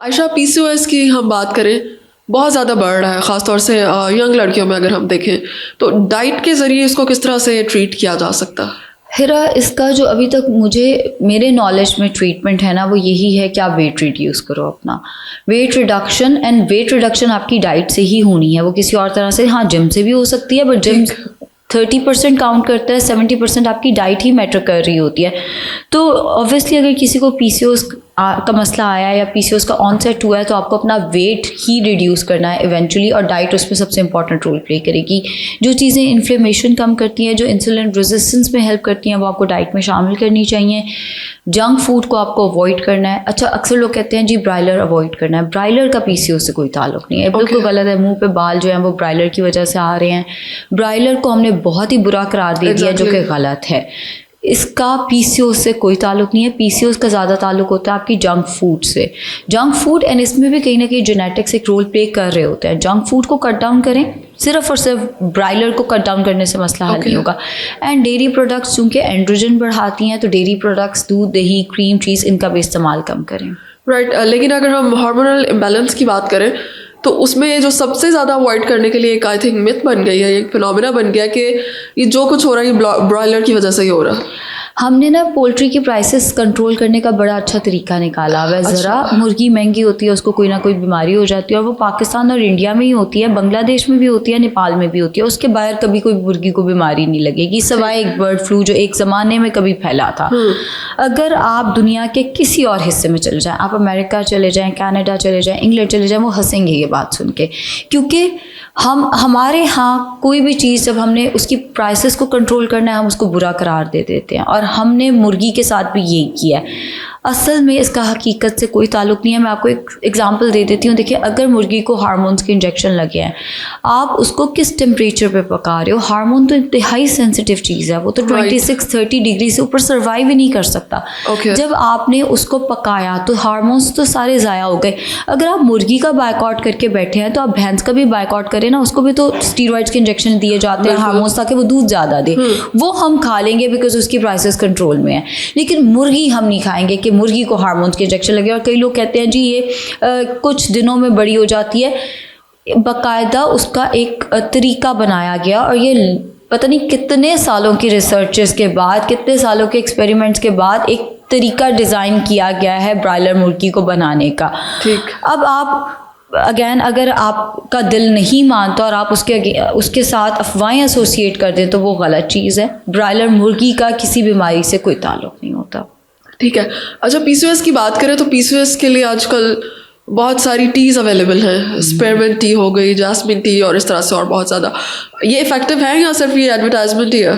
Ayesha, PCOS की हम बात करें, बहुत ज़्यादा बढ़ रहा है, ख़ासतौर से यंग लड़कियों में अगर हम देखें तो डाइट के ज़रिए इसको किस तरह से ट्रीट किया जा सकता है? हिरा, इसका जो अभी तक मेरे नॉलेज में ट्रीटमेंट है ना, वो यही है कि आप वेट रिड्यूस करो अपना। Weight reduction, and weight reduction आपकी डाइट से ही होनी है, वो किसी और तरह से, हाँ जिम से भी हो सकती है, बट जिम 30% काउंट करता है, 70% आपकी डाइट ही मैटर कर रही होती है। तो ऑब्वियसली अगर किसी को पीसीओएस का मसला आया या पीसीओएस का ऑनसेट हुआ है, तो आपको अपना वेट ही रिड्यूस करना है इवेंचुअली, और डाइट उसमें सबसे इंपॉर्टेंट रोल प्ले करेगी। जो चीज़ें इन्फ्लेमेशन कम करती हैं, जो इंसुलिन रेजिस्टेंस में हेल्प करती हैं, वो आपको डाइट में शामिल करनी चाहिए। जंक फूड को आपको अवॉइड करना है। अच्छा, अक्सर लोग कहते हैं जी ब्रायलर अवॉइड करना है, ब्रायलर का पीसीओएस से कोई ताल्लुक नहीं है, बिल्कुल गलत है। मुंह पे बाल जो हैं वो ब्रायलर की वजह से आ रहे हैं। ब्रायलर को हमने बहुत ही बुरा करार दे दिया, जो कि गलत है। इसका पीसीओएस से कोई ताल्लुक नहीं है। पीसीओएस का ज़्यादा ताल्लुक होता है आपकी जंक फूड से। जंक फूड, एंड इसमें भी कहीं ना कहीं जेनेटिक्स एक रोल प्ले कर रहे होते हैं। जंक फूड को कट डाउन करें, सिर्फ और सिर्फ ब्रायलर को कट डाउन करने से मसला हल नहीं होगा। एंड डेयरी प्रोडक्ट्स चूँकि एंड्रोजन बढ़ाती हैं, तो डेयरी प्रोडक्ट्स, दूध, दही, क्रीम, चीज़, इनका भी इस्तेमाल कम करें। राइट, लेकिन अगर हम हार्मोनल इम्बैलेंस की बात करें तो उसमें जो सबसे ज़्यादा अवॉइड करने के लिए एक आई थिंक मिथ बन गई है, एक फिनोमिना बन गया कि ये जो कुछ हो रहा है ये ब्रॉयलर की वजह से ही हो रहा है। हमने ना पोल्ट्री की प्राइसेस कंट्रोल करने का बड़ा अच्छा तरीका निकाला हुआ है। ज़रा मुर्गी महंगी होती है, उसको कोई ना कोई बीमारी हो जाती है, और वो पाकिस्तान और इंडिया में ही होती है, बांग्लादेश में भी होती है, नेपाल में भी होती है। उसके बाहर कभी कोई मुर्गी को बीमारी नहीं लगेगी, सिवाय एक बर्ड फ्लू जो एक ज़माने में कभी फैला था। अगर आप दुनिया के किसी और हिस्से में चले जाएं, आप अमेरिका चले जाएं, कनाडा चले जाएं, इंग्लैंड चले जाएं, वो हंसेंगे ये बात सुन के, क्योंकि हमारे यहाँ कोई भी चीज़ जब हमने उसकी प्राइसेस को कंट्रोल करना है, हम उसको बुरा करार दे देते हैं, और हमने मुर्गी के साथ भी यही किया है। असल में इसका हकीकत से कोई ताल्लुक नहीं है। मैं आपको एक एग्जांपल दे देती हूँ। देखिए, अगर मुर्गी को हार्मोन्स के इंजेक्शन लगे हैं, आप उसको किस टेम्परेचर पे पका रहे हो? हार्मोन तो इंतहाई सेंसिटिव चीज़ है, वो तो 26-30 डिग्री से ऊपर सर्वाइव ही नहीं कर सकता। जब आपने उसको पकाया तो हार्मोन्स तो सारे ज़ाया हो गए। अगर आप मुर्गी का बायकॉट करके बैठे हैं, तो आप भैंस का भी बायकॉट करें ना, उसको भी तो स्टीरॉइड्स के इंजेक्शन दिए जाते हैं, हार्मोन्स, ताकि वो दूध ज़्यादा दे। वो हम खा लेंगे बिकॉज उसकी प्राइसेस कंट्रोल में है, लेकिन मुर्गी हम नहीं खाएंगे कि मुर्गी को हार्मोन्स के इंजेक्शन लगे। और कई लोग कहते हैं जी ये कुछ दिनों में बड़ी हो जाती है। बाकायदा उसका एक तरीका बनाया गया, और ये पता नहीं कितने सालों की रिसर्चेस के बाद, कितने सालों के एक्सपेरिमेंट्स के बाद एक तरीका डिज़ाइन किया गया है ब्रायलर मुर्गी को बनाने का। ठीक। अब आप अगेन, अगर आपका दिल नहीं मानता और आप उसके साथ अफवाहें एसोसिएट कर दें, तो वो गलत चीज़ है। ब्रायलर मुर्गी का किसी बीमारी से कोई ताल्लुक नहीं होता। ठीक है। अच्छा, पीसीओएस की बात करें तो पीसीओएस के लिए आजकल बहुत सारी टीज़ अवेलेबल हैं। स्पेयरमिंट टी हो गई, जैस्मिन टी, और इस तरह से और बहुत ज़्यादा। ये इफेक्टिव है या सिर्फ ये एडवर्टाइजमेंट ही है?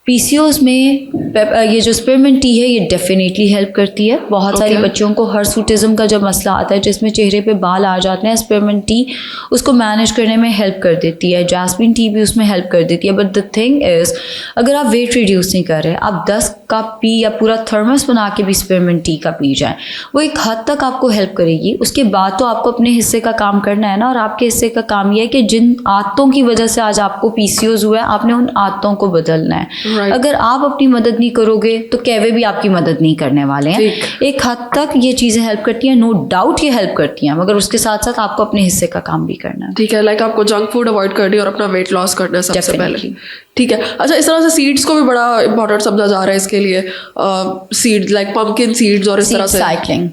पीसीओएस में ये जो स्पेयरमिंट टी है, ये डेफिनेटली हेल्प करती है। बहुत सारी बच्चियों को हर्सूटिज्म का जब मसला आता है, जिसमें चेहरे पे बाल आ जाते हैं, स्पेयरमिंट टी उसको मैनेज करने में हेल्प कर देती है। जैस्मिन टी भी उसमें हेल्प कर देती है। बट द थिंग इज़, अगर आप वेट रिड्यूस नहीं कर रहे, आप 10 कप पी या पूरा थर्मस बना के भी स्पेयरमिंट टी का पी जाएँ, वो एक हद तक आपको हेल्प करेगी। उसके बाद तो आपको अपने हिस्से का काम करना है ना, और आपके हिस्से का काम यह है कि जिन आदतों की वजह से आज आपको पीसीओएस हुआ है, आपने उन आदतों को बदलना है। अगर आप अपनी मदद नहीं करोगे, तो कहवे भी आपकी मदद नहीं करने वाले हैं। एक हद तक ये चीज़ें हेल्प करती हैं, नो डाउट ये हेल्प करती हैं, मगर उसके साथ साथ आपको अपने हिस्से का काम भी करना है। ठीक है, लाइक आपको जंक फूड अवॉइड करनी है और अपना वेट लॉस करना है सबसे पहले। ठीक है। अच्छा, इस तरह से सीड्स को भी बड़ा इंपॉर्टेंट समझा जा रहा है इसके लिए। सीड्स लाइक पम्पकिन सीड्स और इस तरह से साइक्लिंग,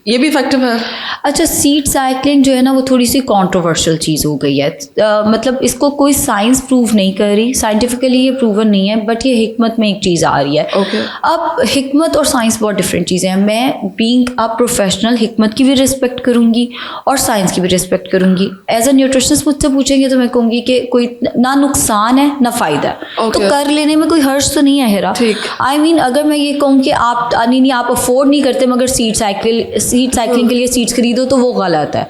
ये भी इफेक्टिव है? अच्छा, सीड साइक्लिंग जो है ना, वो थोड़ी सी कंट्रोवर्शियल चीज़ हो गई है। मतलब इसको कोई साइंस प्रूव नहीं कर रही, साइंटिफिकली ये प्रूवन नहीं है, बट ये हिकमत में एक चीज़ आ रही है। अब हिकमत और साइंस बहुत डिफरेंट चीज़ें हैं। मैं बीइंग अ प्रोफेशनल हिकमत की भी रिस्पेक्ट करूँगी और साइंस की भी रिस्पेक्ट करूँगी। एज अ न्यूट्रिशनिस्ट मुझसे पूछेंगे तो मैं कहूँगी कि कोई ना नुकसान है ना फ़ायदा है, तो कर लेने में कोई हर्ज तो नहीं है। हेरा, आई मीन, अगर मैं ये कहूँ कि आप नहीं आप अफोर्ड नहीं करते, मगर सीड साइक्लिंग के लिए सीड्स खरीदो, तो वो गलत है।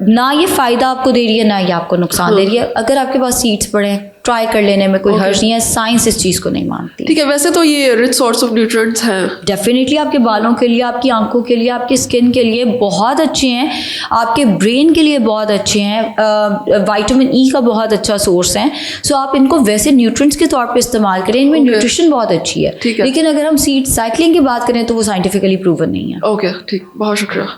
ना ये फ़ायदा आपको दे रही है, ना ये आपको नुकसान दे रही है। अगर आपके पास सीड्स पड़े हैं, ट्राई कर लेने में कोई हर्ज नहीं है। साइंस इस चीज़ को नहीं मानती। ठीक है। वैसे तो ये रिच सोर्स ऑफ न्यूट्रिएंट्स हैं, डेफिनेटली आपके बालों के लिए, आपकी आंखों के लिए, आपकी स्किन के लिए बहुत अच्छे हैं, आपके ब्रेन के लिए बहुत अच्छे हैं। विटामिन ई का बहुत अच्छा सोर्स है। सो आप इनको वैसे न्यूट्रिएंट्स के तौर पे इस्तेमाल करें, इनमें न्यूट्रिशन बहुत अच्छी है। लेकिन अगर हम सीड साइक्लिंग की बात करें, तो वो साइंटिफिकली प्रूवन नहीं है। ओके, ठीक, बहुत शुक्रिया।